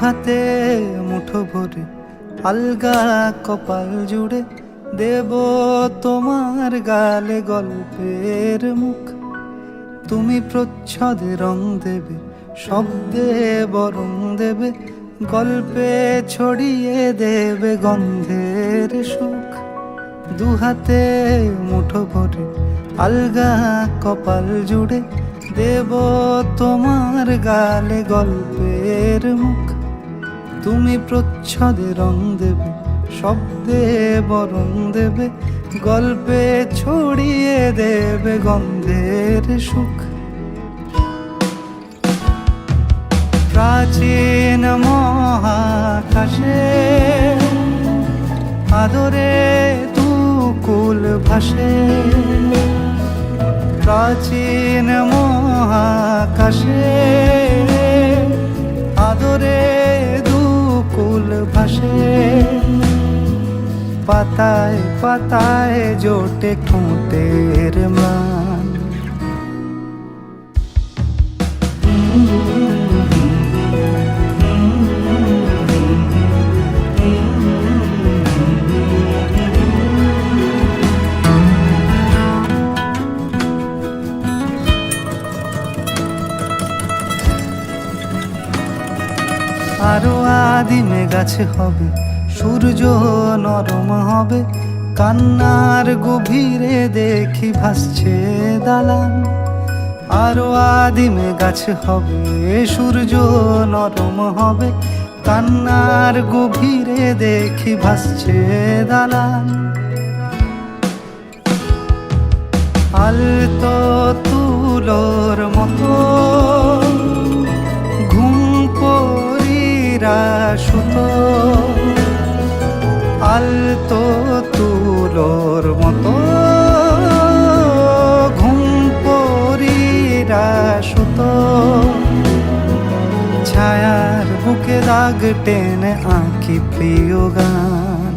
হাতে মুঠো ভরে আলগা কপাল জুড়ে দেব তোমার গালে গল্পের মুখ। তুমি প্রচ্ছদে রং দেবে, শব্দে বরং দেবে, গল্পে ছড়িয়ে দেবে গন্ধের সুখ। দুহাতে মুঠো ভরে আলগা কপাল জুড়ে দেব তোমার গালে গল্পের মুখ। তুমি প্রচ্ছদে রং দেবে, শব্দে বরং দেবে, গল্পে ছড়িয়ে দেবে গন্ধের সুখ। প্রাচীন মহাকাশে আদরে দুকুল ভাসে, প্রাচীন মহাকাশে আদরে দুকুল ভাসে। পাতায় পাতায় জোটে ঠোঁটের ম্লান, আরো আদিমে গাছে হবে, সূর্য নরম হবে, কান্নার গভীরে দেখি ভাসছে দালান। আরো আদিমে গাছে হবে, সূর্য নরম হবে, কান্নার গভীরে দেখি ভাসছে দালান। আলতো তুলোর মতো ঘুম পরীরা সুতো, আলতো তুলোর মতো ঘুম পরীরা সুতো। ছায়ার বুকে দাগ টেনে আঁকি প্রিয় গান।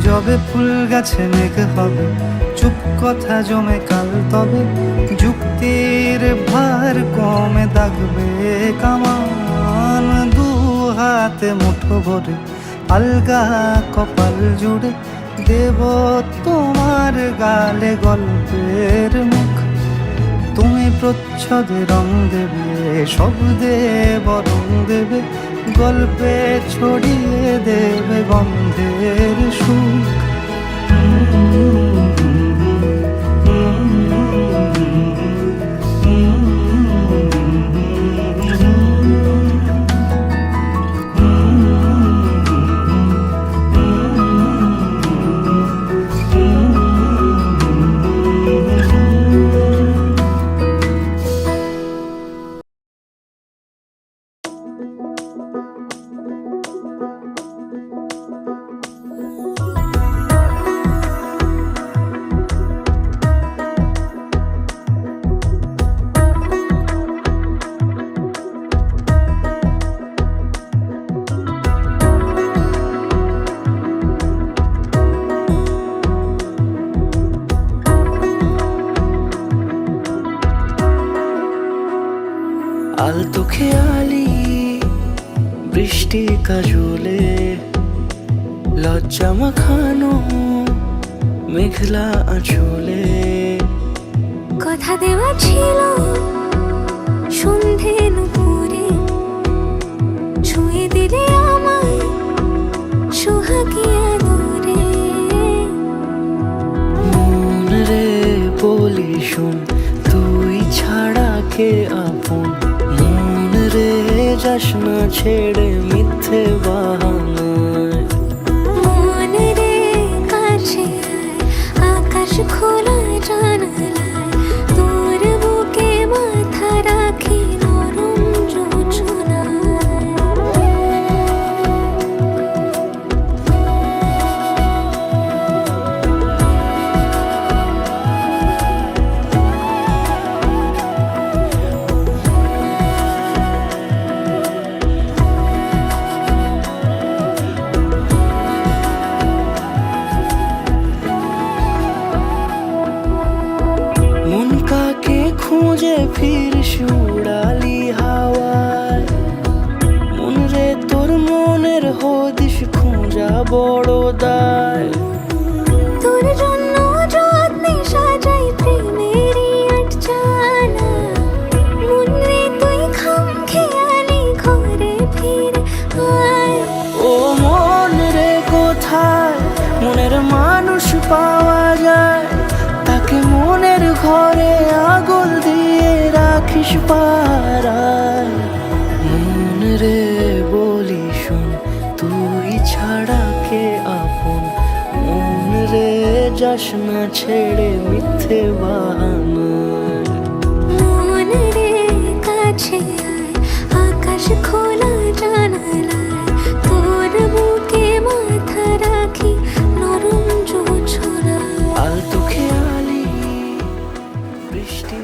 যবে ফুল গাছে মেঘ হবে, চুপ কথা জমে কাল তবে, যুক্তির ভার কমে দাগবে কামান। দু হাতে মুঠো ভরে আলগা কপাল জুড়ে দেব তোমার গালে গল্পের মুখ। তুমি প্রচ্ছদে রং দেবে, শব্দে বরং দেবে, গল্পে ছড়িয়ে দেবে গন্ধের সুখ। আলতো খেয়ালি বৃষ্টি কাজলে, লজ্জা মাখানো মেঘলা আঁচলে। কথা দেওয়া ছিল সন্ধে নুপুরে, ছুঁয়ে দিলে আমায় সোহাগিয়া দূরে। মন রে বলি শোন, তুই ছাড়া কে আপন। মন রে যাস না ছেড়ে মিথ্যে বাহানায়। মন রে কাছে আকাশ খোলা জানালায়, তোর বুকে মাথা রাখি নরম যোজনায়। বড় দায়। তোর জন্য যত্নে সাজাই প্রেমেরই আটচালা, মনে তুই খাম খেয়ালি ঘরে ফিরে আয়। ও মন রে কোথায় মনের মানুষ পাওয়া যায়, তাকে মনের ঘরে আগুন দিয়ে রাখিস পাড়ায়। মন রে বলি শোন, তুই ছাড়া কে আপন, মন রে যাস না ছেড়ে মিথ্যে বাহানায়। মন রে কাছে আয়, আকাশ খোলা জানালায়, তোর বুকে মাথা রাখি নরম জোছনায়। আলতো খেয়ালি বৃষ্টি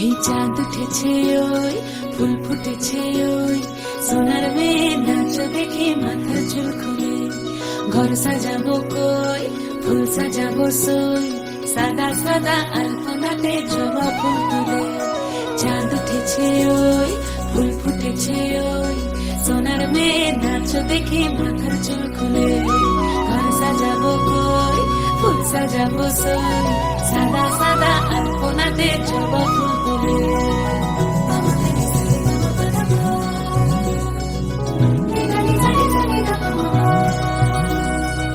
এই চাঁদ উঠেছে ওই ফুল ফুটেছে ওই সোনার মেয়ে নাচ দেখে মাথার চুল খুলে ঘর সাজাবো কই ফুল সাজাবো সই সাদা সাদা আলপনাতে জবা ফুল তুলে চাঁদ উঠেছে ওই ফুল ফুটেছে ওই সোনার মেয়ে নাচ দেখে মাথার চুল খুলে ঘর সাজাবো কই ফুল সাজাবো সই সাদা সাদা আলপনাতে জবা ফুল তুলে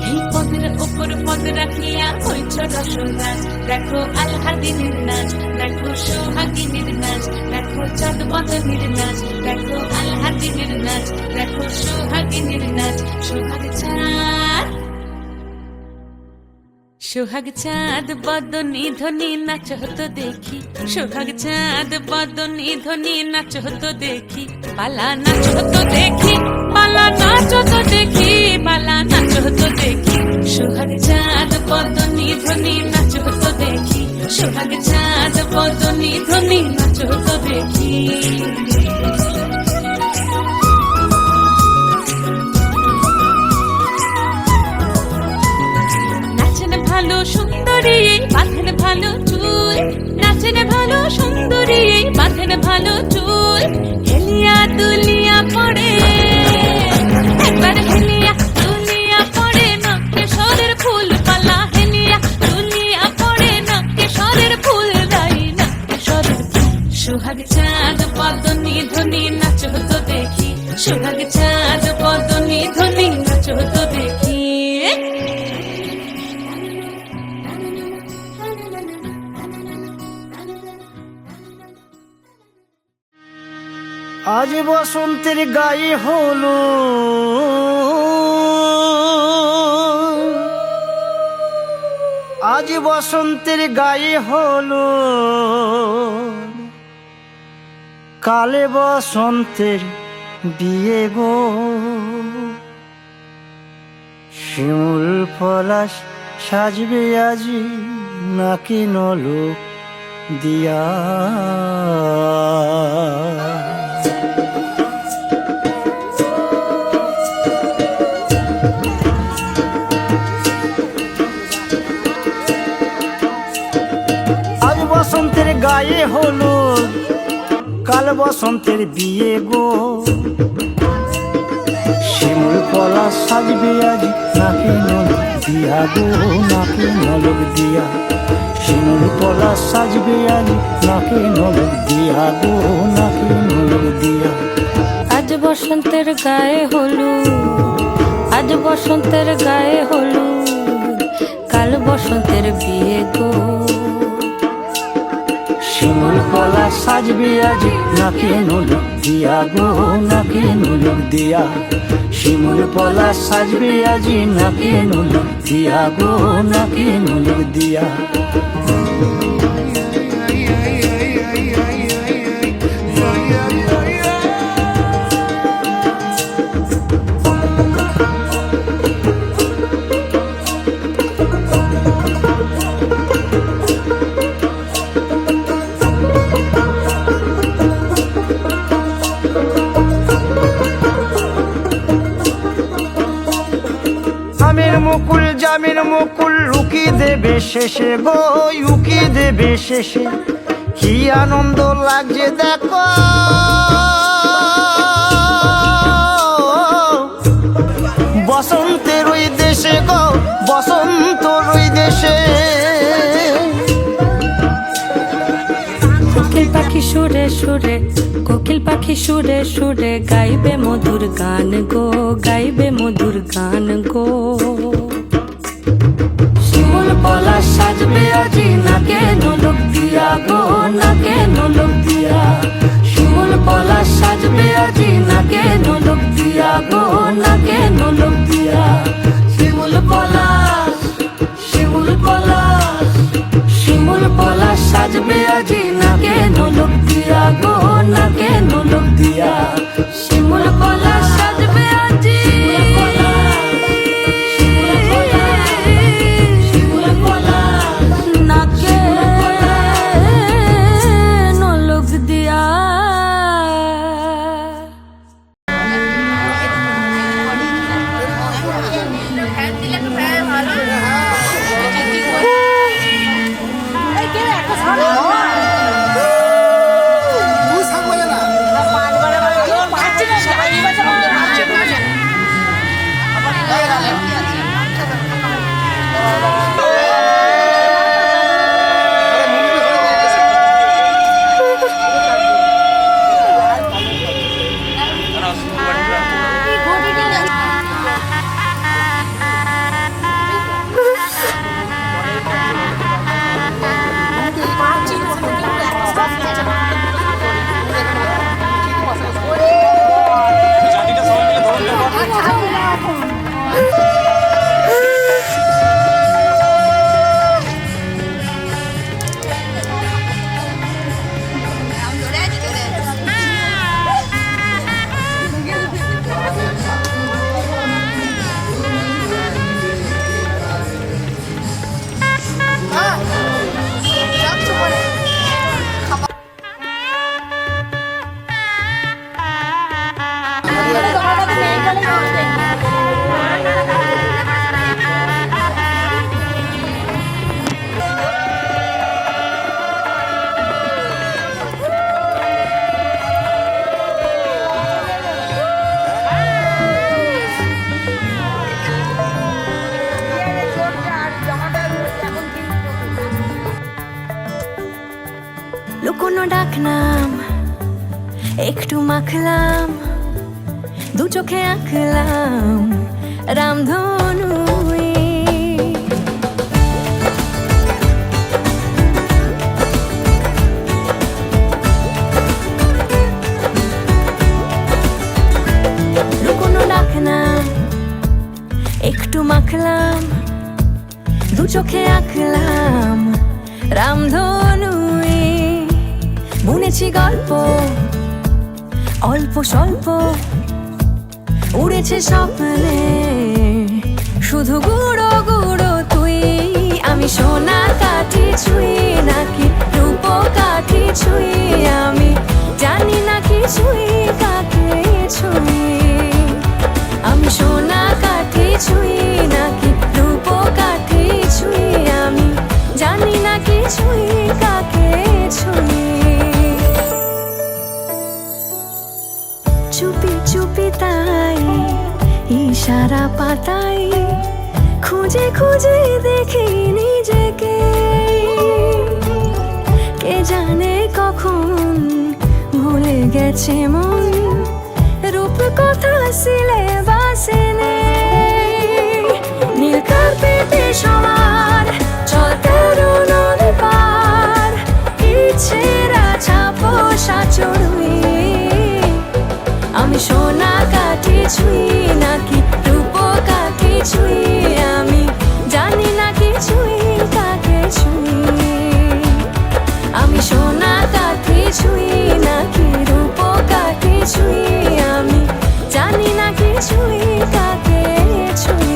এই পদের উপর পদ রাখিয়া ওই ছোট সুনাচ দেখো আলহাদিনের নাচ দেখো সোহাগিনীর নাচ দেখো চাঁদ বদনের নাচ দেখো আলহাদিনের নাচ দেখো সোহাগিনীর নাচ সোহাগ চাঁদ সোহাগ চাঁদ বদনী ধ্বনি নাচ হতো দেখি সোহাগ চাঁদ বদনী ধ্বনি নাচ হতো দেখি পালা নাচ হতো দেখি পালা নাচ হতো দেখি পালা নাচ হতো দেখি সোহাগ চাঁদ বদনী ধ্বনি নাচ হতো দেখি সোহাগ চাঁদ বদনী ধ্বনি নাচ হতো দেখি ভালো সুন্দরী বাঁধেন ভালো চুল নাচেন ভালো সুন্দরী বাঁধেন ভালো চুল হেলিয়া দুলিয়া পড়ে একবার হেলিয়া দুলিয়া পড়ে নকেশ্বরের ফুল পালা হেলিয়া দুলিয়া পড়ে নকেশ্বরের ফুল দাই নকেশ্বরের সোহাগ চাঁদ বদনী ধ্বনি নাচ হতো দেখি সোহাগ চাঁদ বদনী ধ্বনি নাচ হতো দেখি আজ বসন্তের গায়ে হলো আজ বসন্তের গায়ে হলো কালে বসন্তের বিয়ে গো, শিমুল পলাশ সাজবে আজি নাকি নলক দিয়া। আজ বসন্তের গায়ে হলো, কাল বসন্তের বিয়ে গো, শিমুল পলাশ সাজবে আজ নাকি নলক দিয়া গো, নাকি নলক দিয়া। শিমুল পলাশ সাজবে আজ নাকি নলক দিয়া গো, নাকি নলক দিয়া। আজ বসন্তের গায়ে হলুদ, আজ বসন্তের গায়ে হলুদ, কাল বসন্তের বিয়ে গো। শিমুল পলাশ সাজবে আজ নাকি নলক দিয়া গো, নাকি নলক দিয়া। শিমুল পলাশ সাজবে আজ নাকি নলক দিয়া গো, নাকি নলক দিয়া। আমের মুকুল জামের মুকুল লুকি দেবে শেষে গো, উকি দেবে শেষে। কি আনন্দ লাগছে দেখো, বসন্তের ওই দেশে গো, বসন্তর ওই দেশে। কোকিল পাখি সুরে সুরে, কোকিল পাখি সুরে সুরে গাইবে মধুর গান গো, গাইবে মধুর গান গো। শিমুল পলাশ সাজবে আজি নাকে নলক দিয়া গো, নাকে নলক দিয়া। শিমুল পলাশ সাজবে আজি নাকে নলক দিয়া গো, নাকে নলক দিয়া। শিমুল পলাশ, শিমুল পলাশ, শিমুল পলাশ সাজবে আজি নাকে নলক দিয়া গো, নাকে নলক দিয়া। শিমুল পলাশ সাজবে আজি, নাকে নলক দিয়া। লুকোনো ডাকনাম একটু মাখলাম, দু চোখে আঁকলাম রামধনু। লুকোনো ডাকনাম একটু মাখলাম, দু চোখে আঁকলাম রামধনু। বুনেছি গল্প অল্প স্বল্প উড়েছে স্বপ্নে, শুধু গুঁড়ো গুঁড়ো তুই। আমি সোনা কাঠি ছুঁই নাকি রূপ কাঠি ছুঁই, আমি জানি না কিছুই কাকে ছুঁই। আমি সোনা কাঠি ছুঁই নাকি রূপ কাঠি ছুঁই, আমি জানি না কিছুই কাকে ছুঁই। চুপি চুপি তাই ইশারা পাতাই, খুঁজে খুঁজে দেখি নিজেকে। কে জানে কখন ভুলে গেছে মন, রূপ কথা সিলেবাসে নেই। নীল কার্পেটে সবার চল তেরো নদী পার, ইচ্ছেরা ছাপোষা চড়ুই। আমি সোনা কাঠি ছুঁই নাকি রূপ কাঠি ছুঁই, আমি জানি না কিছুই কাকে ছুঁই। আমি সোনা কাঠি ছুঁই নাকি রূপ কাঠি ছুঁই, আমি জানি না কিছুই কাকে ছুঁই।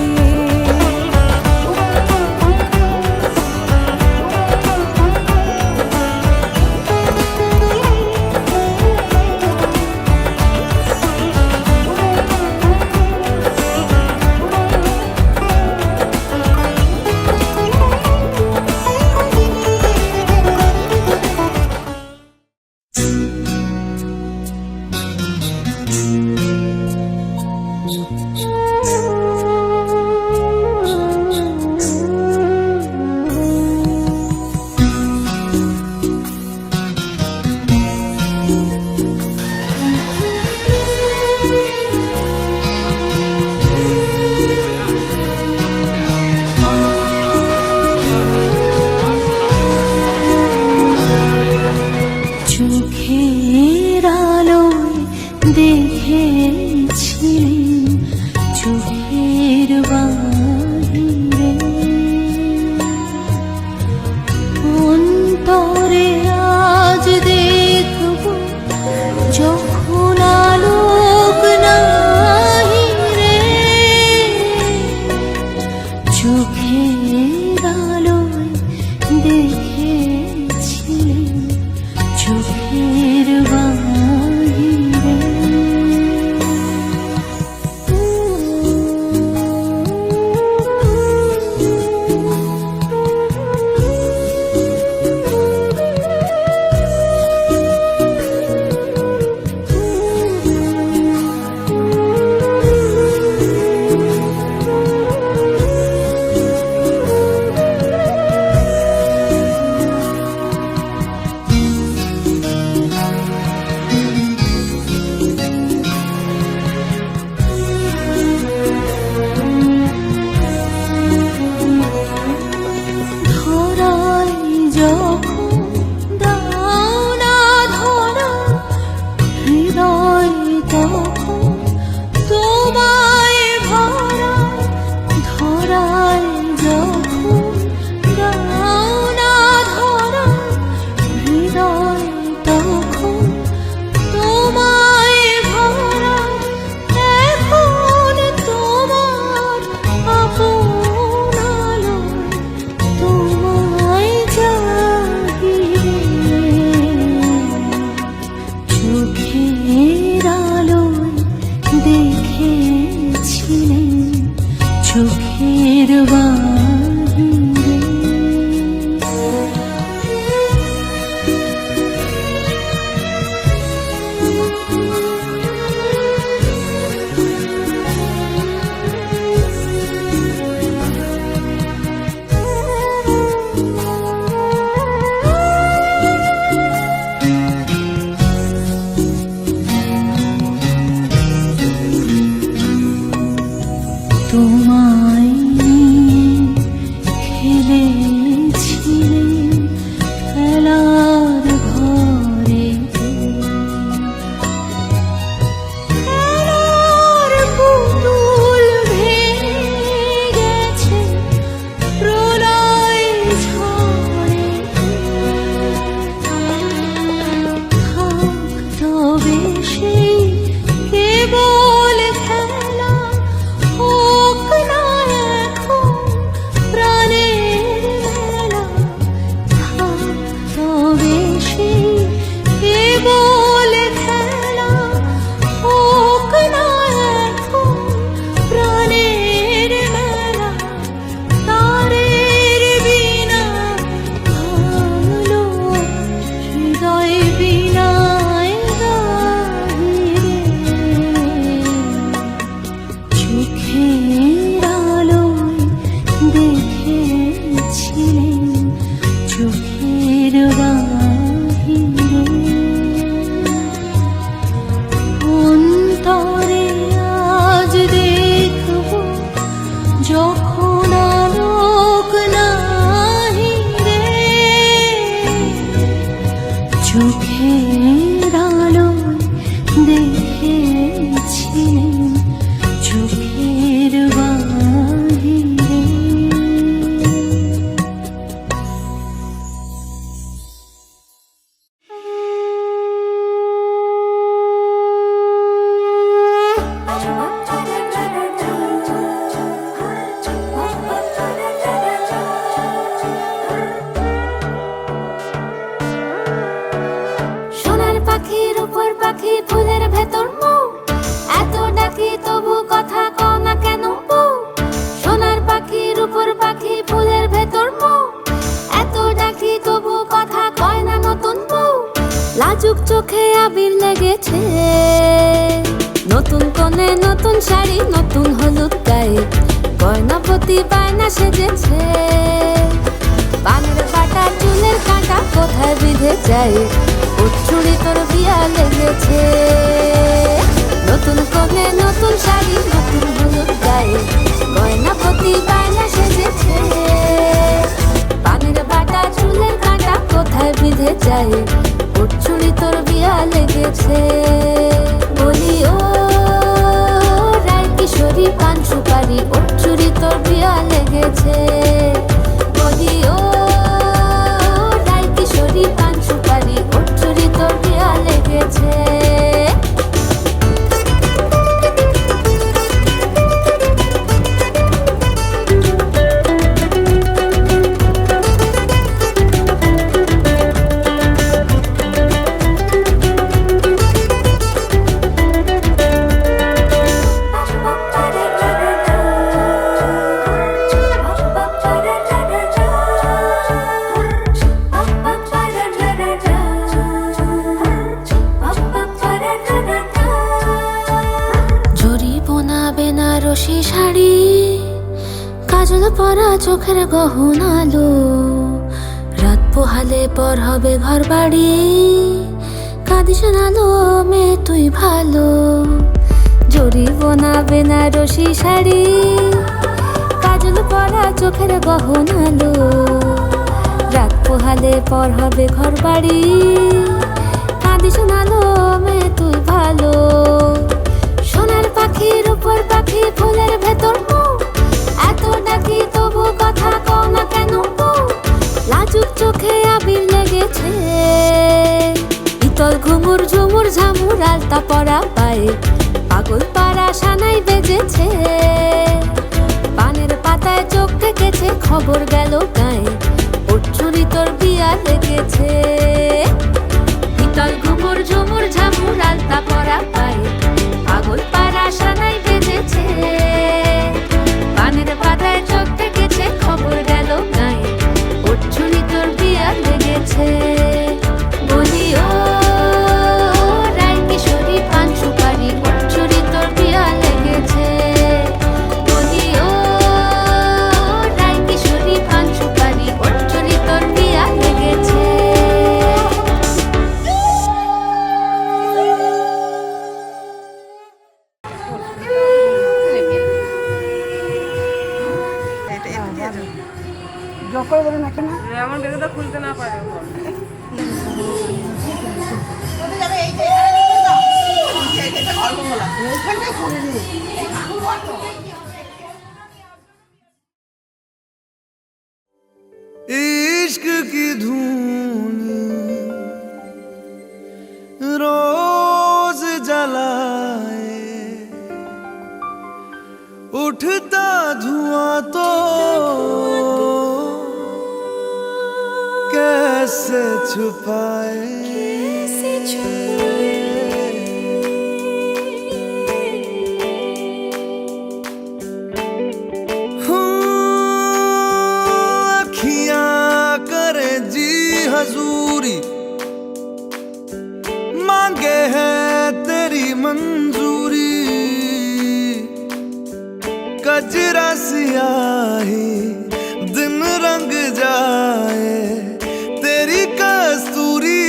চোখের আলোয় দেখেছিলেন চোখের বাহিরে, অন্তরে আজ দেখব যখন আলোক নাহি রে। চোখের আলোয় দেখেছিলেন চোখের বাহিরে। চোখের বাহিরে। তোমায় নিয়ে লেগেছে। নতুন কোণে নতুন শাড়ি, নতুন হলুদ গায়ে, গয়নাপতি বায়না সেজেছে। পানের কাটা চুলের কাঁটা কোথায় বিঁধে যায়, ওর চুড়ি তোর বিয়া লেগেছে। নতুন কোণে নতুন শাড়ি, নতুন হলুদ গায়ে, গয়নাপতি বায়না সেজেছে। পানের বাটা চুলের কাঁটা কোথায় বিঁধে যায়, ওর চুড়ি তোর বিয়া লেগেছে। বলি ও রায় কিশোরী পান সুপারি, ওর চুড়ি তোর বিয়া লেগেছে। বলি ও রায় কিশোরী পান সুপারি, ওর চুড়ি তোর বিয়া লেগেছে। বেনারসি শাড়ি, কাজল পরা চোখের গহনালো, রাত পোহালে পর হবে ঘর বাড়ি, কাঁদিস নালো মেয়ে তুই ভালো। জরি বোনা বেনারসি শাড়ি, কাজল পরা চোখের গহনালো, রাত পোহালে পর হবে ঘর বাড়ি, কাঁদিস নালো মেয়ে তুই ভালো। সোনার পাখির উপর পাখি, ফুলের ভেতর মৌ, এত ডাকি তবু কথা কও না কেন বউ। লাজুক চোখে আবির লেগেছে, ইতল ঘুমুর ঝুমুর ঝামুর আলতা পরা পায়ে, পাগল পাড়া সানাই বেজেছে। পানের পাতায় চোখ থেকেছে, খবর গেল গায়ে, ওর চুরি তোর বিয়া লেগেছে। ইতল ঘুমুর ঝুমুর ঝামুর আলতা পরা পায়ে, পাগল পাড়া সানাই বেজেছে। পানের পাতায় চোখ থেকেছে, খবর গেল গায়ে, ওর চুরি তোর বিয়া লেগেছে। বলি ও রায় কিশোরী পান সুপারি, ওর চুরি তোর বিয়া লেগেছে। বলি ও রায় কিশোরী পান সুপারি, ওর চুরি তোর বিয়া লেগেছে। এমন বেগুনটা খুলতে না পারে इश्क की धूनी रोज जलाए, उठता धुआं तो कैसे छुपाए। अखियां करे जी हजूरी, मांगे है तेरी मंजूरी, कजरा सियाही दिन रंग जाए, तेरी कस्तूरी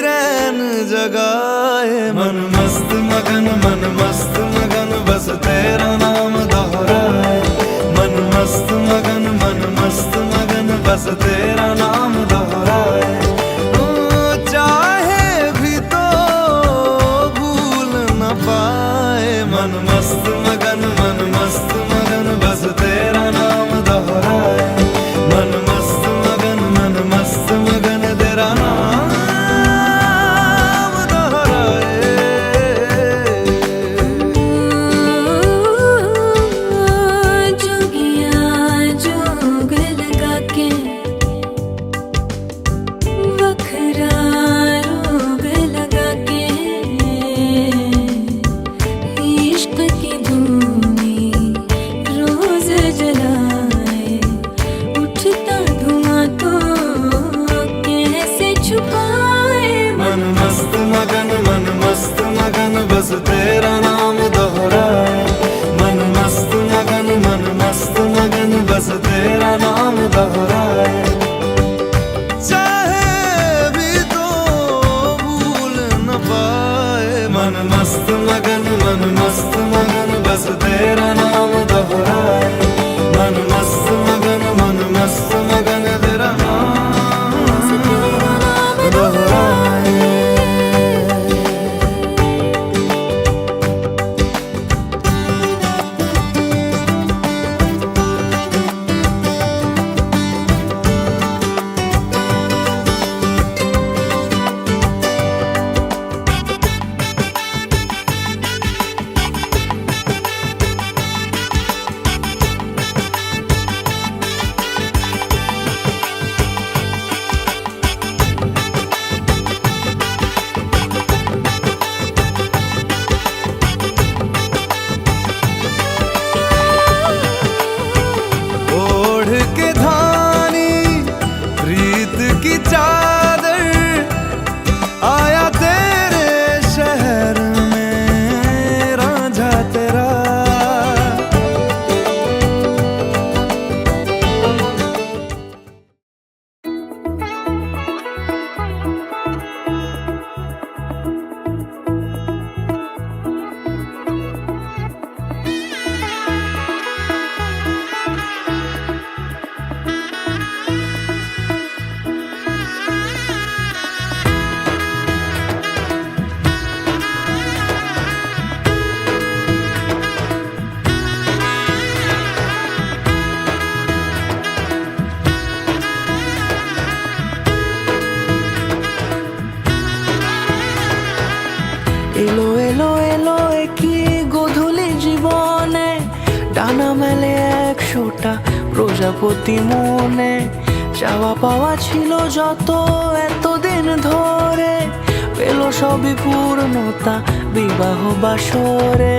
रैन जगाए। मन मस्त मगन बस तेरा नाम दोहराए। मन मस्त मगन बस तेरा नाम दोहराए। ओ चाहे भी तो भूल न पाए। मन मस्त मगन बस तेरा नाम दोहराए। मन मस्त मगन तेरा नाम दोहराए। जोगिया जोग लगा के बस तेरा नाम दोहराए। चाहे भी तो भूल न पाए, मन मस्त मगन बस तेरा नाम दोहराए। मन मस्त मगन तेरा नाम दोहराए। की चादर आया तेरे शहर में रांझा तेरा। এলো এলো এলো কি গোধূলি জীবনে, ডানা মেলে 100টা প্রজাপতি মনে। চাওয়া পাওয়া ছিল যত এতদিন ধরে, পেল সবই পূর্ণতা বিবাহ বাসরে।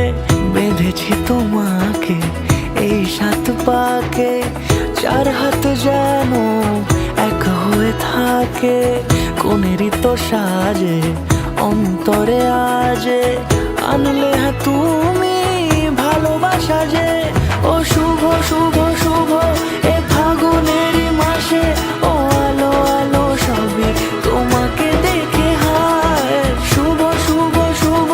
বেঁধেছি তোমাকে এই 7 পাকে, 4 হাত যেন এক হয়ে থাকে। কোনেরই তো সাজে অন্তরে আজে, আনলে তুমি ভালোবাসা যে। ও শুভ শুভ শুভ এ ফাগুনেরই মাসে, ও আলো আলো সবই তোমাকে দেখে হায়। শুভ শুভ শুভ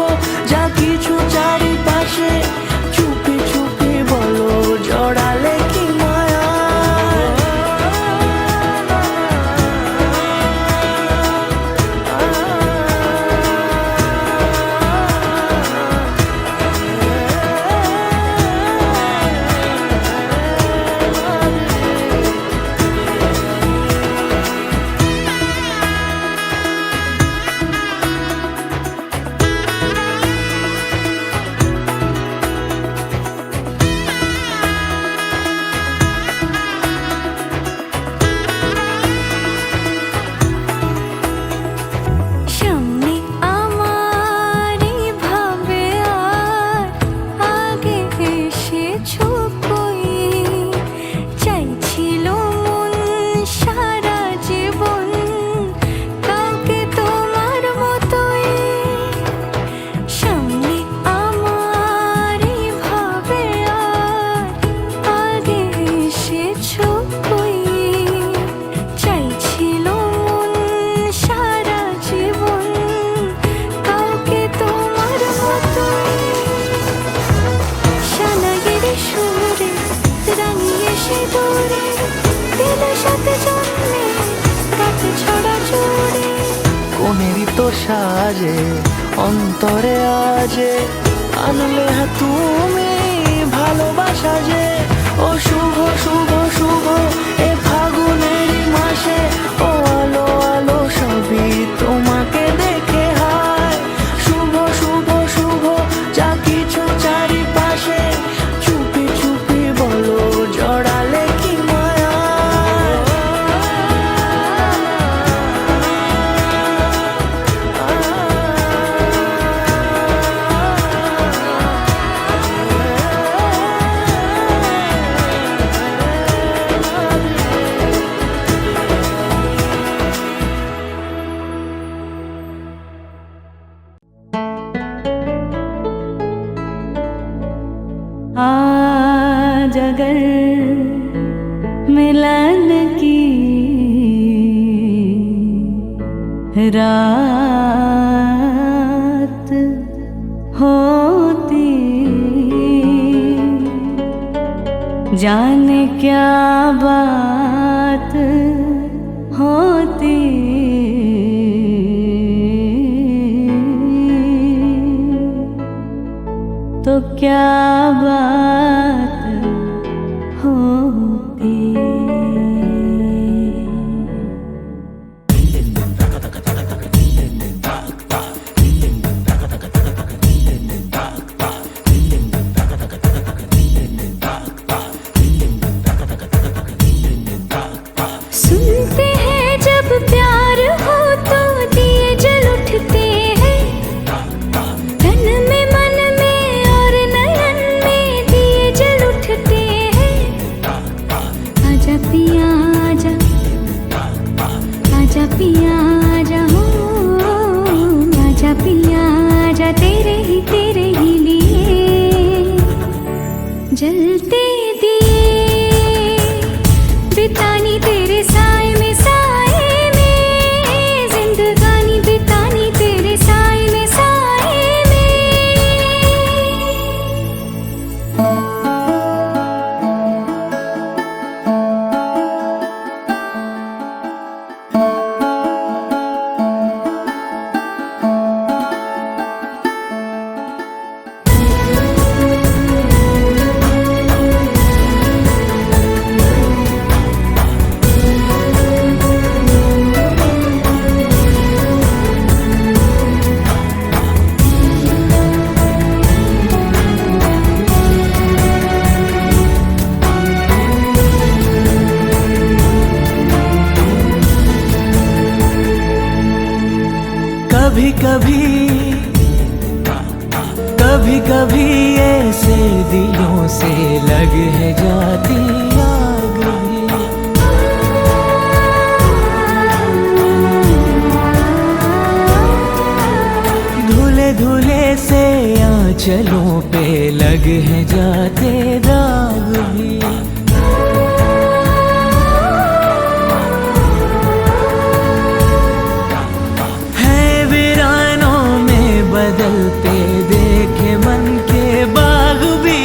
যা কিছু চারিপাশে, চুপি চুপি বলো জড়ালে কি মায়া। কোনেরই তো সাজে অন্তরে আজে, আনলে তুমি ভালোবাসা যে। ও শুভ শুভ শুভ এ ফাগুনেরই মাসে, ও আলো আলো সবই তোমাকে দেখে হায়। শুভ শুভ শুভ যা কিছু চারিপাশে, চুপি চুপি বলো জড়ালে কি মায়া। मिलन की रात होती, जाने क्या बात होती, तो क्या बात होती। सुनते हैं जब प्यार हो तो दिए जल उठते हैं, तन में मन में और नयन में दिए जल उठते हैं। आजा पिया आजा, आजा पिया आजा हो, आजा पिया आजा, तेरे ही लिए जलते दिए, बितानी तेरे साए में जिंदगानी बितानी तेरे साए में कभी कभी कभी कभी ऐसे दिलों से लग है जाती आग भी। धुले धुले से आंचलों पे लग है जाते दाग भी। बदलते देखे मन के बाग भी।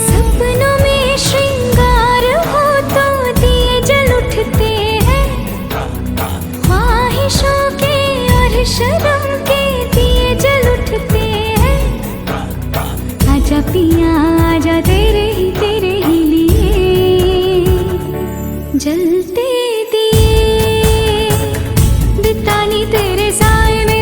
सपनों में श्रृंगार हो तो दिए जल उठते हैं, ख्वाहिशों के और शर्म के दिए जल उठते हैं। आजा पिया आजा, तेरे ही लिए जलते दिए, बितानी तेरे साए में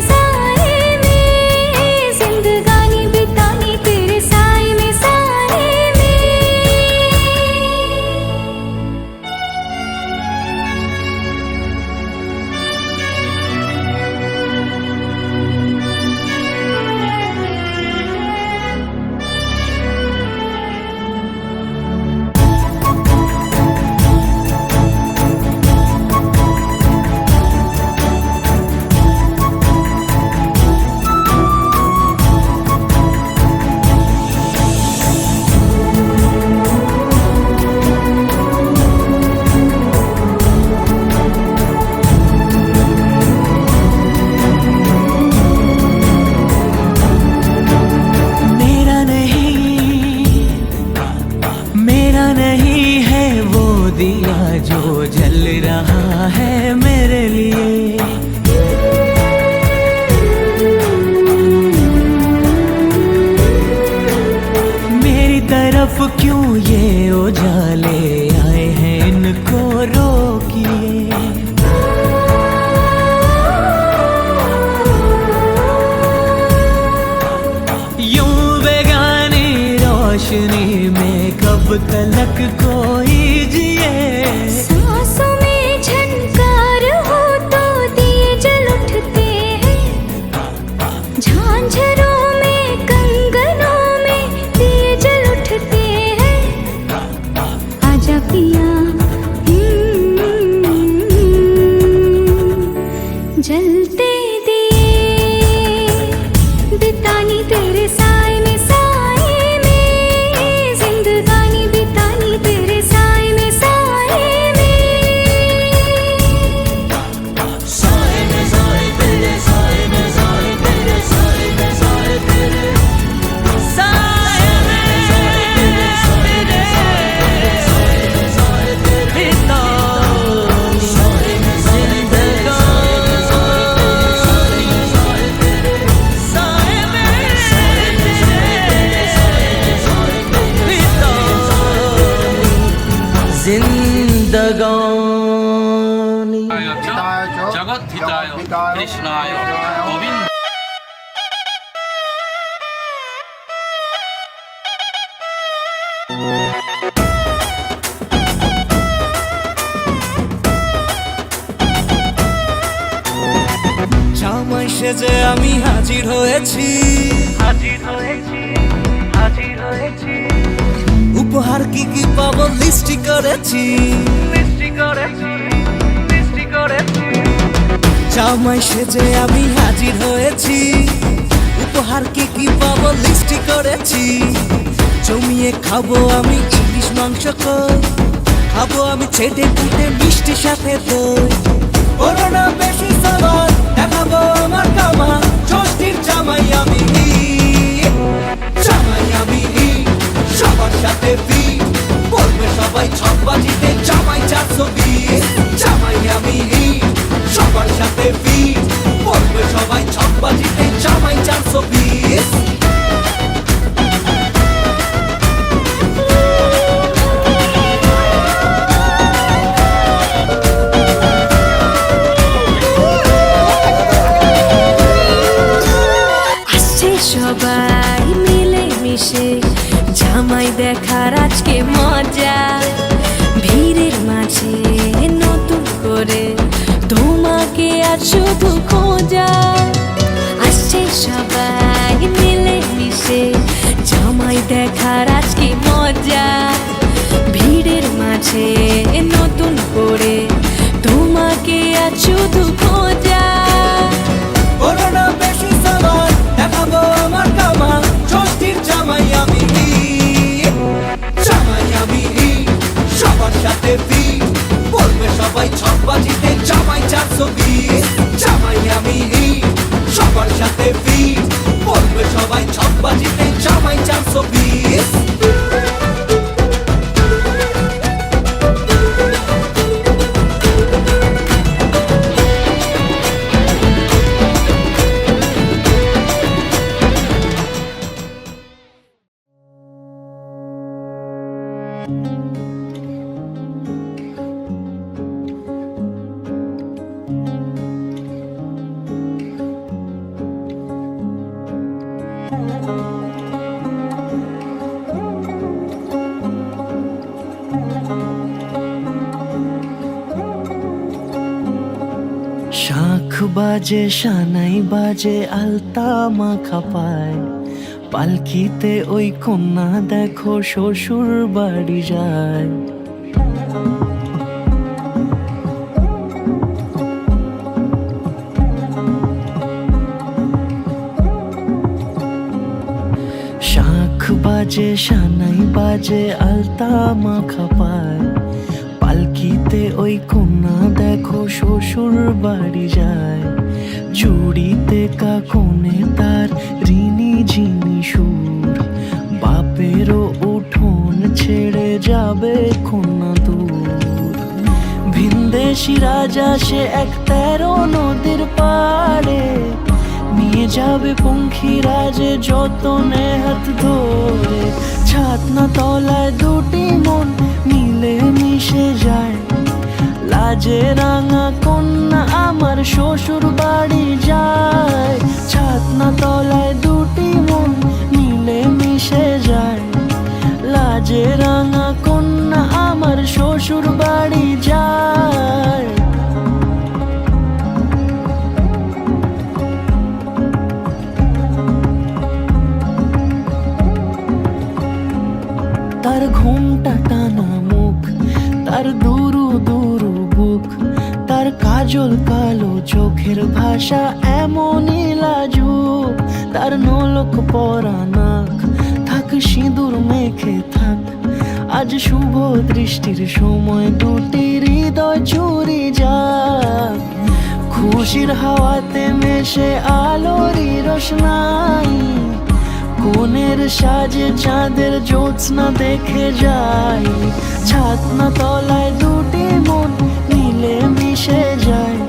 दिया जो जल रहा है मेरे लिए। मेरी तरफ क्यों ये उजाले आए हैं, इनको रोकिए। यूं बेगानी रोशनी में कब तलक कोई जिए। सांसों में झनकार हो तो दिए जल उठते हैं, झांझरों में कंगनों में दिए जल उठते हैं। आजा पिया जलते दिए, बितानी तेरे साए में जिंदगानी बितानी तेरे साए में জিন্দগানি। জগদ্ধিতায় কৃষ্ণায় গোবিন্দ। জামাই সেজে আমি হাজির হয়েছি, উপহার কি কি পাবো লিস্টি করেছি। জামাই সেজে আমি হাজির হয়েছি, উপহার কি কি পাবো লিস্টি করেছি। জমিয়ে খাবো আমি ইলিশ মাংস কই, খাবো আমি ছেটে পুটে মিষ্টি সাথে দই। করোনা বেশি সবার দেখাবো আমার কামা, ষষ্ঠীর জামাই আমি, জামাই আমি সবার সাথে ফি, বলবে সবাই ছকবাজিতে জামাই 420। জামাই আমি সবার সাথে ফি, বলবে সবাই ছকবাজিতে জামাই 420। সবাই মিলে মিশে জামাই দেখার আজকে মজা, ভিড়ের মাঝে নতুন করে তোমাকে আজ শুধু খোঁজা। আসছে সবাই মিলে মিশে জামাই দেখার আজকে মজা, ভিড়ের মাঝে নতুন করে তোমাকে আজ শুধু খোঁজা। করোনা বেশি সবার দেখাবো আমার কামা, ষষ্ঠীর জামাই আমি, জামাই আমি সবার সাথে ফি, বলবে সবাই ছকবাজিতে জামাই 420। জামাই আমি সবার সাথে ফি, বলবে সবাই ছকবাজিতে জামাই 420। শাঁখ বাজে সানাই বাজে আলতা মাখা পায়, পালকিতে ওই কন্যা দেখো শ্বশুর বাড়ি যায়। শাঁখ বাজে সানাই বাজে আলতা মাখা পায়, পালকিতে ওই কন্যা দেখো শ্বশুর বাড়ি যায়। চুড়িতে কাকনে তার ঋণী ঝিনি সুর, বাপেরও উঠোন ছেড়ে যাবে কন্যা দূর। ভিনদেশি রাজা সে এক 13 নদীর পাড়ে, নিয়ে যাবে পঙ্খী রাজে যতনে হাত ধরে। ছাতনা তলায় দুটি মন মিলে মিশে যায়, লাজে রাঙা কন্যা আমার শ্বশুর বাড়ি যায়। ছাতনা তলায় দুটি মন মিলে মিশে যায়, লাজে রাঙা কন্যা আমার শ্বশুর বাড়ি যায়। তার ঘুমটা টানা মুখ, তার দুরু দুরু বুক, তার কাজল কালো চোখের ভাষা এমনই লাজুক। তার নোলক পরা নাক, থাক সিঁদুর মেখে থাক, আজ শুভ দৃষ্টির সময় দুটি হৃদয় চুরি যাক। খুশির হাওয়াতে মেশে আলোরই রোশনাই, কোণের সাজে চাঁদের জ্যোৎস্না দেখে যাই। ছাতনা তলায় দুটি মন মিলে মিশে যায়,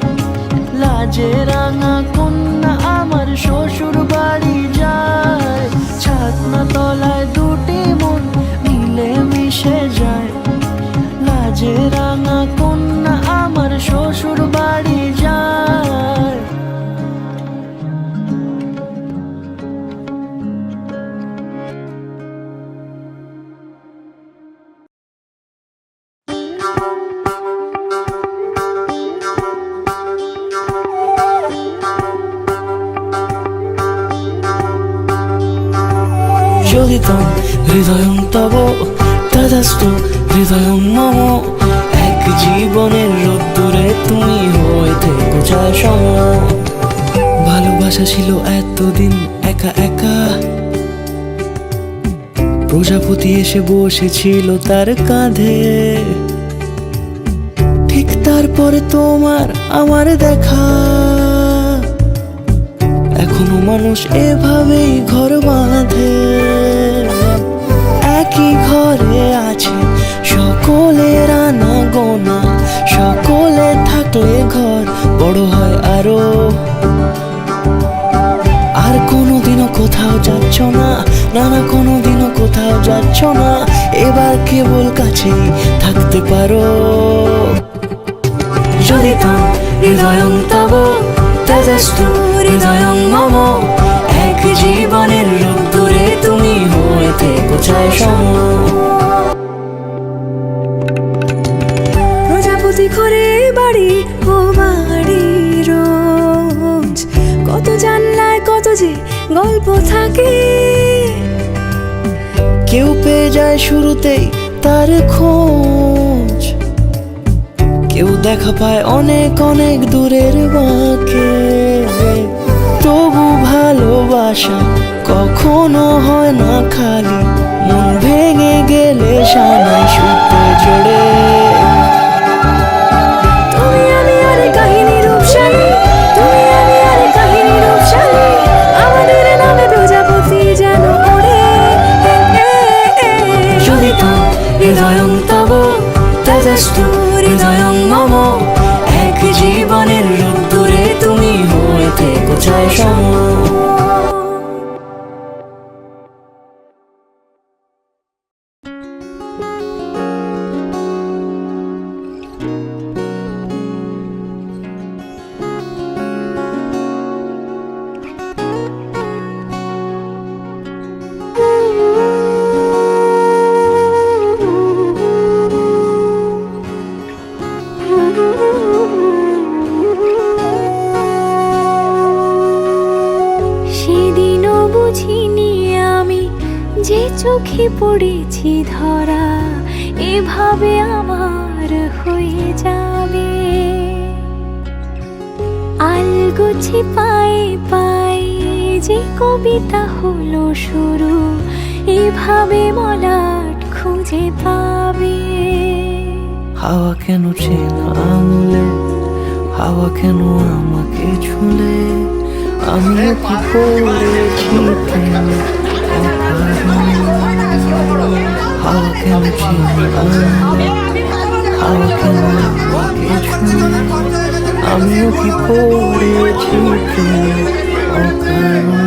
লাজে রাঙা কন্যা আমার শ্বশুর বাড়ি যায়। ছাতনা তলায় দুটি মন মিলে মিশে যায়, লাজে চলিতম হৃদয়ং তব তদস্তু হৃদয়ং মম। এক জীবনের রোদ্দুরে তুমি হয়ে থেকো চায় সম। ভালোবাসা ছিল এতদিন একা একা, প্রজাপতি এসে বসেছিল তার কাঁধে। ঠিক তারপরে তোমার আমার দেখা, এখনো মানুষ এভাবেই ঘর বাঁধে। একই ঘরে আছে সকলের আনা গোনা, সকলে থাকলে ঘর বড় হয় আরো। আর কোনোদিনও কোথাও যাচ্ছ না, না না কোনোদিনও কোথাও যাচ্ছ না, এবার কেবল কাছেই থাকতে পারো। চলিতম হৃদয়ং তব তদস্তু হৃদয়ং মম। এক জীবনের রোদ্দুরে তুমি হয়ে থেকো চায় সম। প্রজাপতি ঘরে বাড়ি ও বাড়ি রোজ, কত জানলায় কত যে গল্প থাকে। কেউ পেয়ে যায় শুরুতেই তার খোঁজ, কেউ দেখা পায় অনেক অনেক দূরের বাঁকে। তবু ভালোবাসা কখনো হয় না খালি, মন ভেঙে গেলে সানাই সুতো জোড়ে। তুমি আমি আরে কাহিনী রূপশালী, তুমি আমি আরে কাহিনী রূপশালী, আমাদের নামে প্রজাপতি যেন ওড়ে। চলিতম হৃদয়ং তব তদস্তু হৃদয়ং মম। এক জীবনের রোদ্দুরে তুমি হয়ে থেকো চায় সম। সেদিনও বুঝিনি আমি যে চোখে পড়েছি ধরা, এভাবে আমার হয়ে যাবে। আলগোছে পায়ে পায়ে যে কবিতা হলো শুরু, এভাবে মলাট খুঁজে পাবে। হাওয়া কেন চেনা আঙুলে, হাওয়া কেন আমাকে ছুলে, আমিও কি পড়েছি প্রেমে অকারণে। হাওয়া কেন চেনা আঙুলে, হাওয়া কেন আমাকে ছুলে, আমিও কি পড়েছি প্রেমে অকারণে।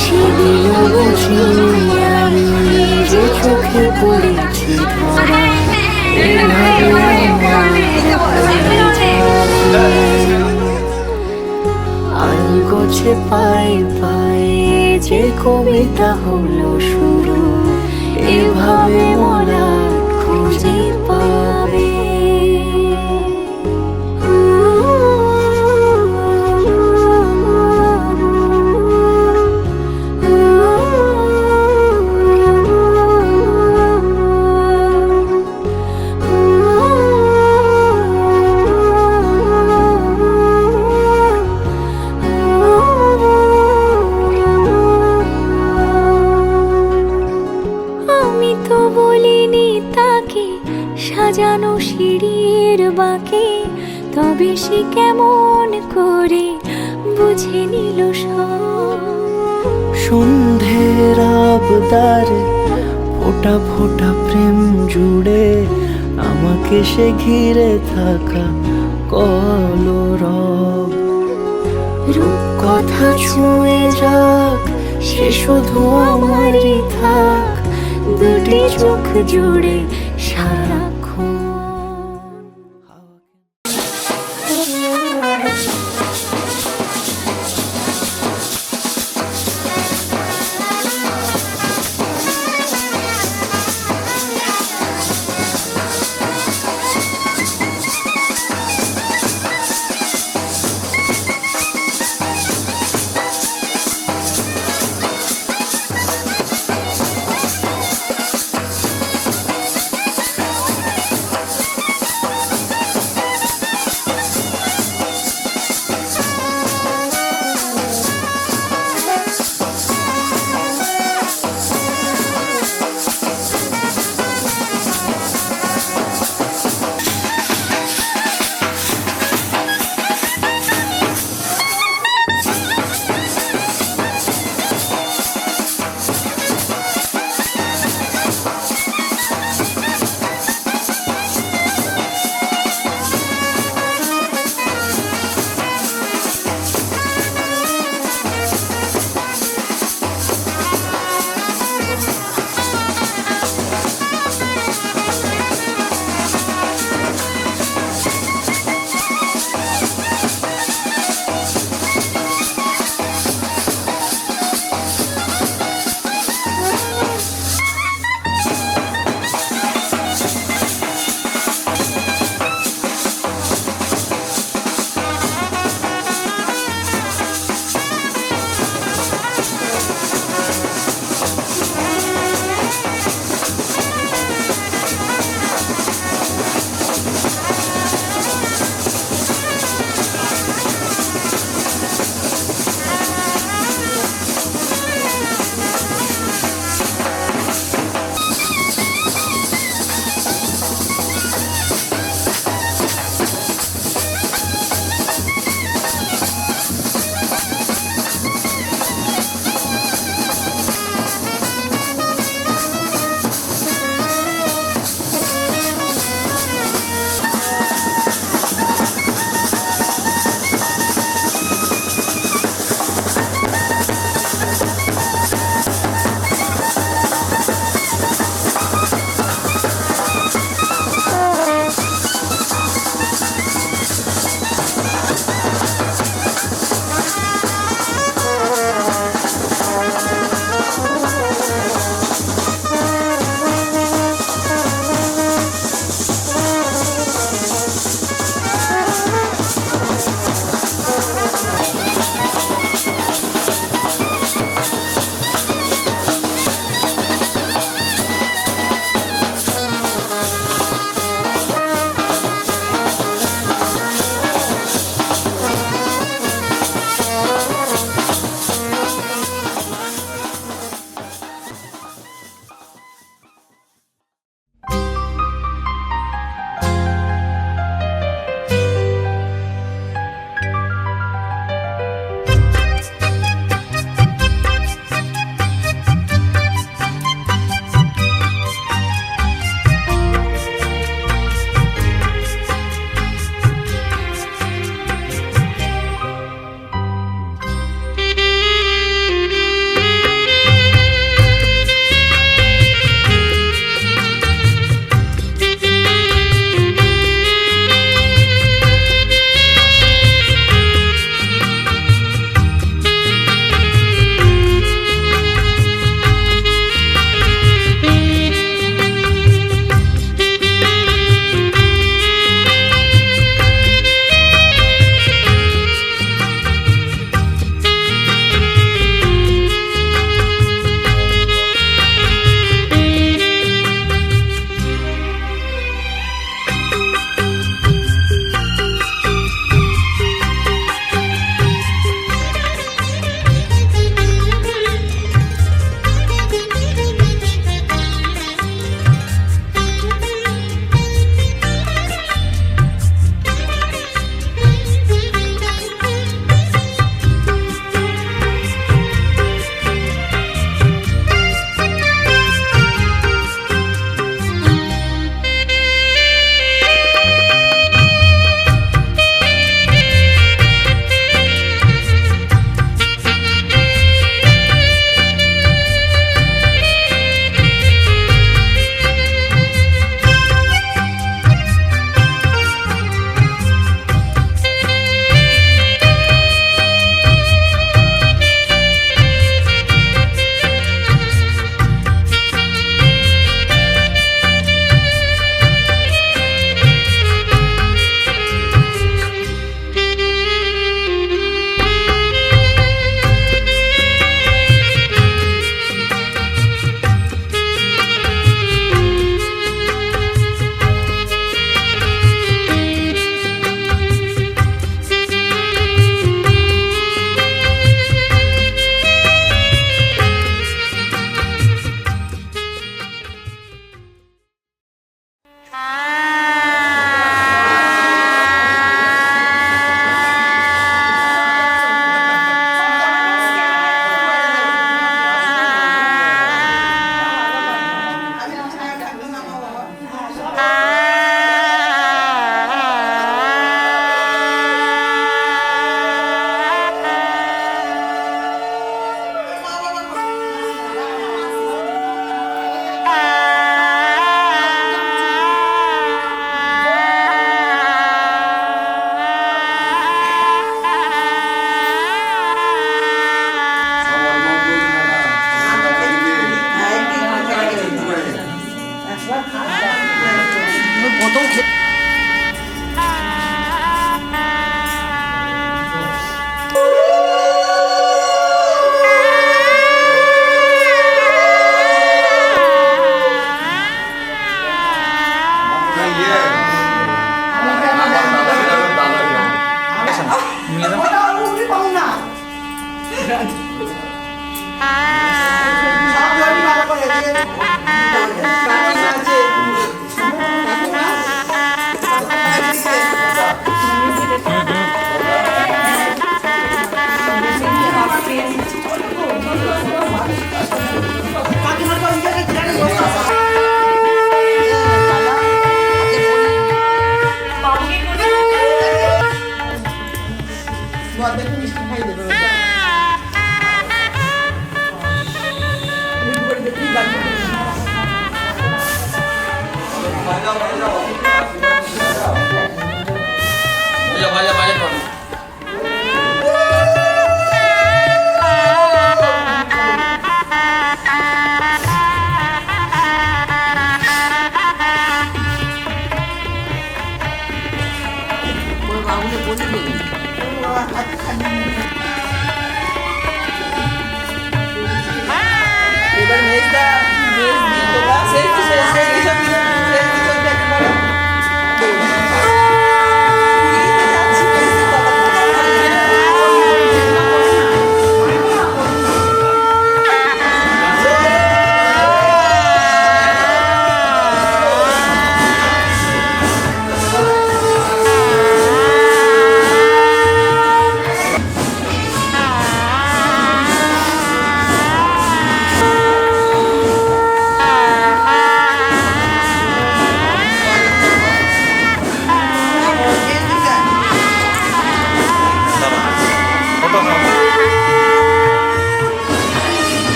সেদিনও বুঝিনি আমি যে চোখে পড়েছি ধরা, এভাবে আমার আলগোছে পায়ে পায়ে যে কবিতা হলো শুরু, এভাবে মোরা খুঁজে পাবে। সাজানো সিঁড়ির বাঁকে, তবে সে কেমন করে বুঝে নিল সব। সন্ধ্যের আবদারে ফোটা ফোটা প্রেম জুড়ে, আমাকে সে ঘিরে থাকা কলরব। রূপকথা ছুঁয়ে যাক, সে শুধু আমারই থাক, দুটি চোখ জুড়ে সারাক্ষণ। প্রথম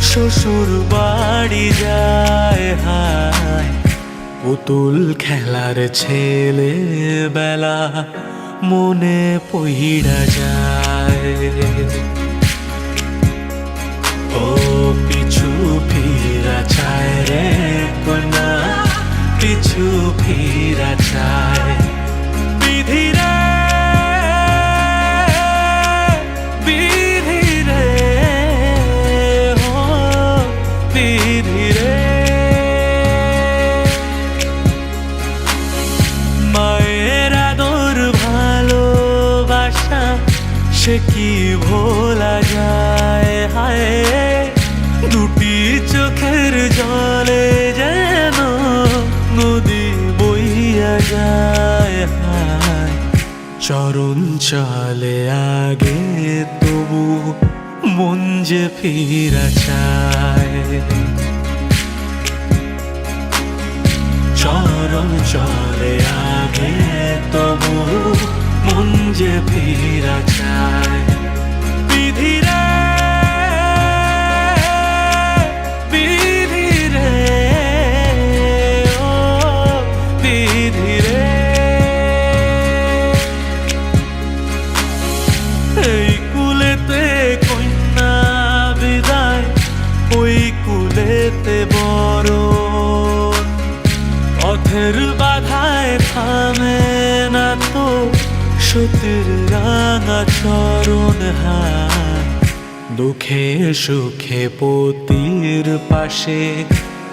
শ্বশুর বাড়ি যায় হায় পুতুল খেলার ছেলে বেলা মনে পইড়া যায় ও পিছু ফিরা চায় রে কোনা পিছু ফিরা চায় বিধিরে সে কি ভোলা যায় হায় দুটি চোখের জলে যেন নদী বইয়া যায় হায় চরণ চলে আগে তবু মন যে ফিরা চায় চরণ চলে আগে তবু মন যে ফিরা চায় বিধিরে বিধিরে ও বিধিরে এই কুলেতে কন্যা বিদায় ওই কুলেতে বড় পথের বাধায় থামে না তো সতীর রাঙা চরণ হায় দুঃখে সুখে পতির পাশে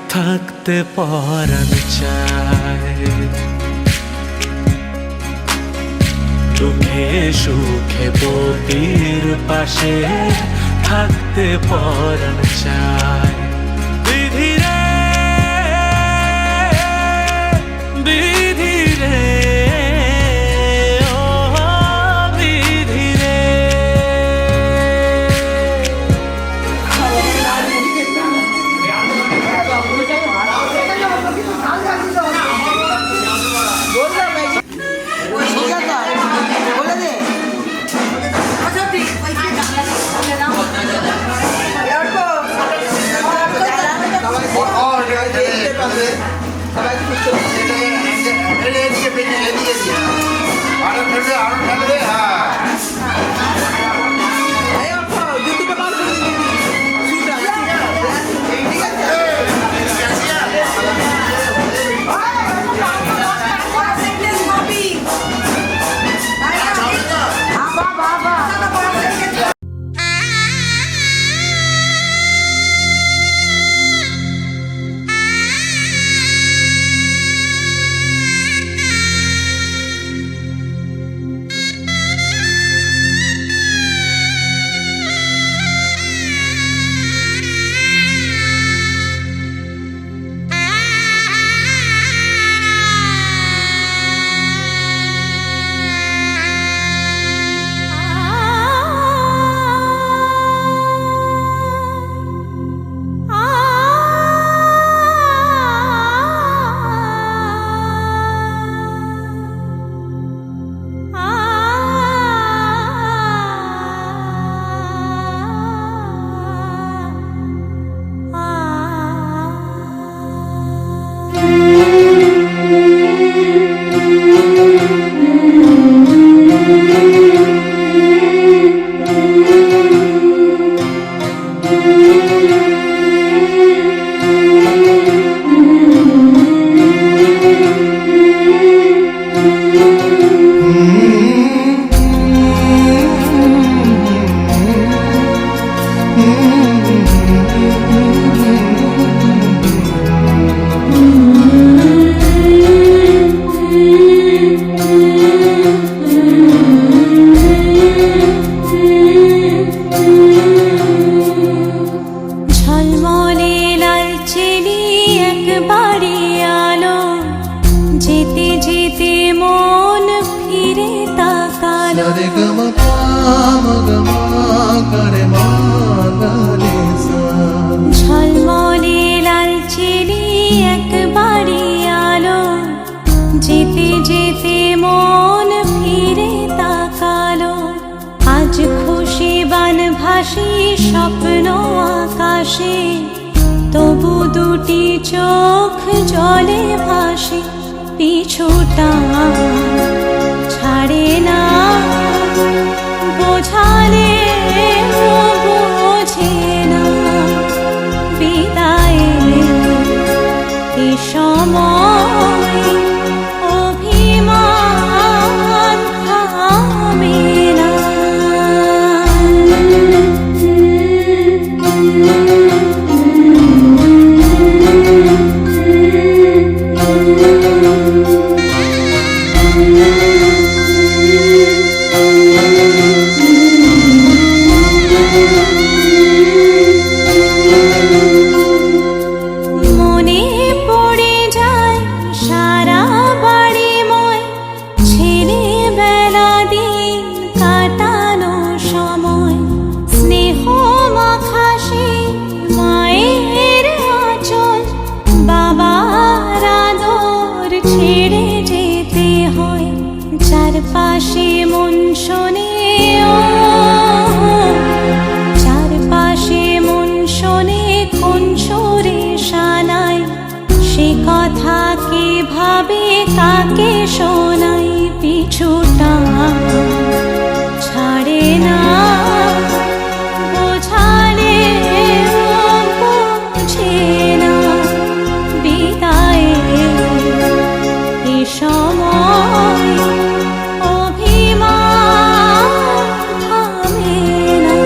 থাকতে পরাণ চায় দুঃখে সুখে পতির পাশে থাকতে পরাণ চায় বিধিরে বিধিরে ও বিধিরে ঝলমলে লাল চিনি একবারে আলো, যেতে যেতে মন ফিরে তাকালো। আজ খুশি বান ভাসি স্বপ্ন আকাশে, তবু দুটি চোখ জলে ভাসে। পিছুটা ছাড়ে না, বোঝালে বোঝে না। বিদায়ের এ সময় অভিমান থামে না। মনে পড়ে যায় সারা বাড়িময় ছেলেবেলা দিন কাটানো সময়। স্নেহ মাখাসে মায়ের আঁচল, বাবার আদর ছেড়ে যেতে হয়। চারপাশে মন শোনে, চারপাশে মন শোনে কোন সুরে শানায়। সে কথা কে ভাবে কাকে শোনাই। পিছুটা ছাড়ে না, বোঝালে বোঝে না। বিদায়ের এ সময় অভিমান থামে না।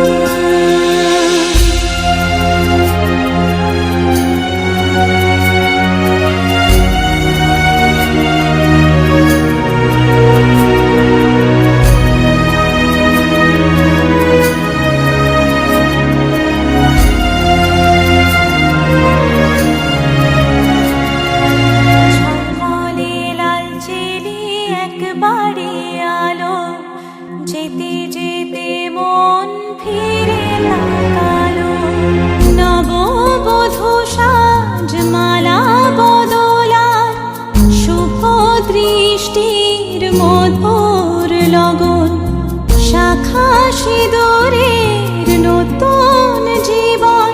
ঝলমলে লাল চিনি একবারে আলো, যেতে যেতে মন ফিরে তাকালো। নববধূ সাজ মালা বদলার, শুভ দৃষ্টির মধুর লগন। শাখা সিঁদুরের নতুন জীবন,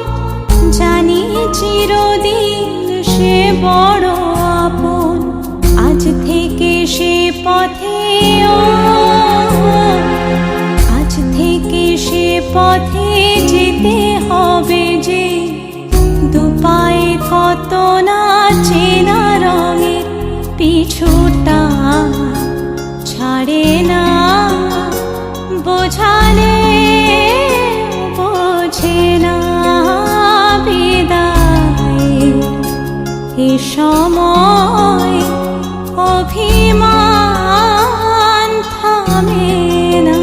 জানি চিরদিন সে বড় আপন। আজ থেকে সে পথে ও আজ থেকে সে পথে যেতে হবে যে দুপায়ে কত না চেনা রঙের পিছুটা ছাড়ে না বোঝালে বোঝে না বিদায় এ সময় অভিমান থামে না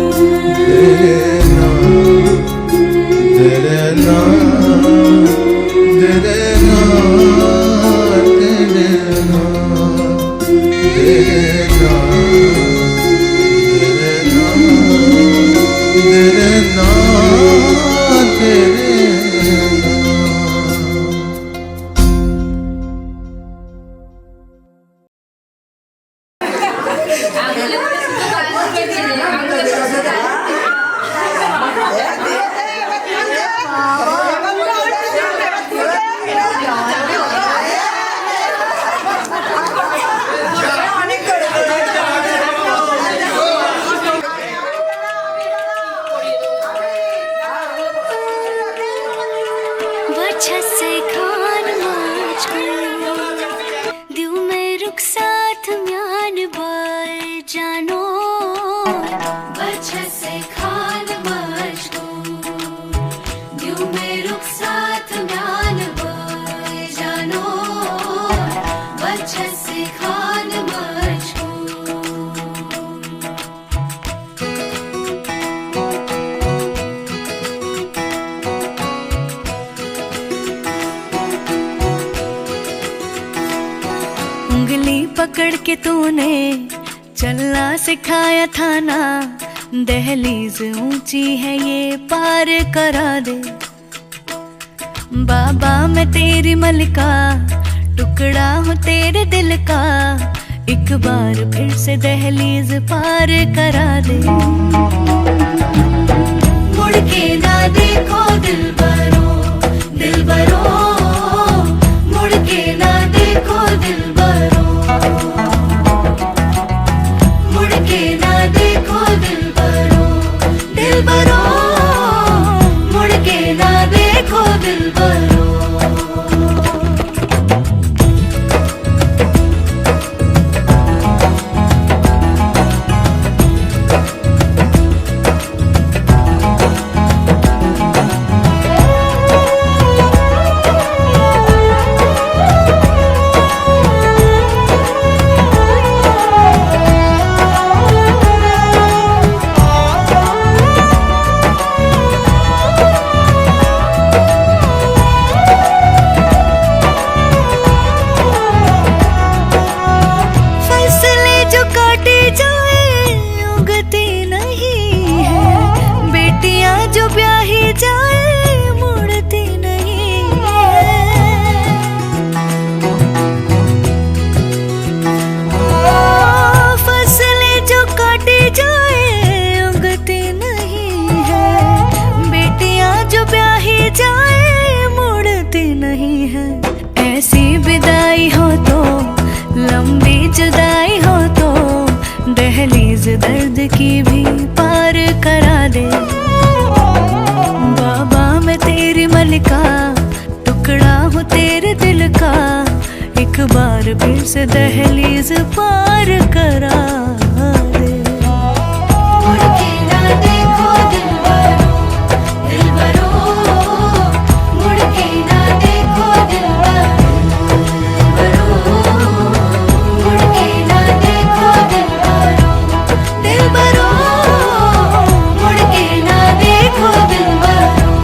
पकड़ के तूने चलना सिखाया था ना, दहलीज ऊंची है ये पार करा दे। बाबा मैं तेरी मलिका, टुकड़ा हूँ तेरे दिल का, एक बार फिर से दहलीज पार करा दे। मुड़ के ना देखो दिलबरो, दिलबरो, मुड़ के ना देखो दिलबरो, मुड़ के ना देखो दिलबरो, दिलबरो, मुड़ के ना देखो दिलबरो। दर्द की भी पार करा दे। बाबा मैं तेरी मलिका, टुकड़ा हूँ तेरे दिल का, एक बार फिर से दहलीज पार करा दे। मुड़ के ना देखो दिलबरो, दिलबरो, मुड़ के ना देखो दिलबरो, मुड़ के ना देखो दिलबरो, दिलबरो, मुड़ के ना देखो दिलबरो।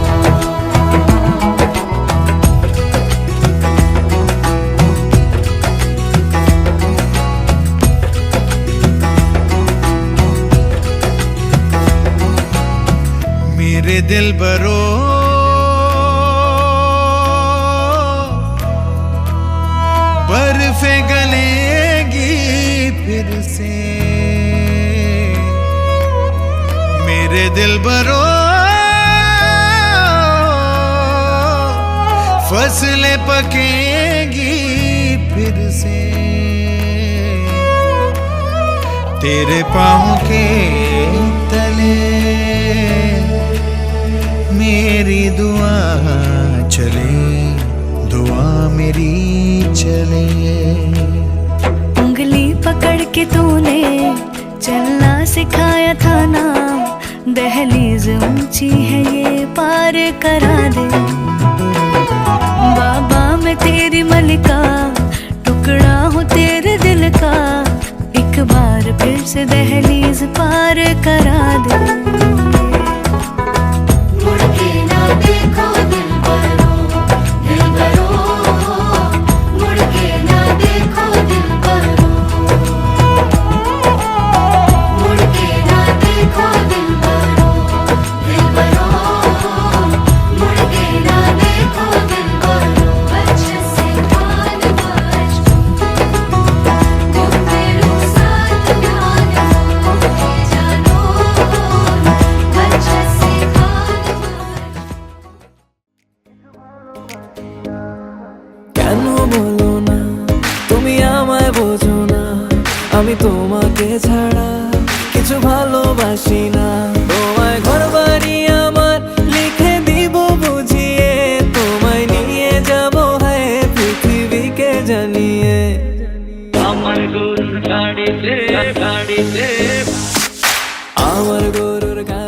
मेरे दिलबरो बर्फे गलेगी फिर से, मेरे दिलबरो फसलें पकेगी फिर से, तेरे पाँव के तले मेरी दुआ चले, दुआ मेरी चले। उंगली पकड़ के तूने चलना सिखाया था ना, दहलीज ऊंची है ये पार करा दे। बाबा मैं तेरी मलिका, टुकड़ा हूँ तेरे दिल का, एक बार फिर से दहलीज पार करा दे। मुड़ के ना देखो दिलबरो, दिलबरो, मुड़ के ना देखो दिलबरो, मुड़ के ना देखो दिलबरो, दिलबरो, मुड़ के ना देखो दिलबरो। अच्छे से ध्यान बाज को तेरे साथ ध्यान को जानो, अच्छे से কেন বলো না তুমি আমায় বোঝো না, আমি তোমাকে ছাড়া কিছু ভালোবাসি না। তোমায় ঘর বাড়ি আমার লিখে দিব বুঝিয়ে, তোমায় নিয়ে যাব হ্যাঁ পৃথিবীকে জানিয়ে। আমার গরুর গাড়িতে, গাড়িতে আমার গরুর গাড়ি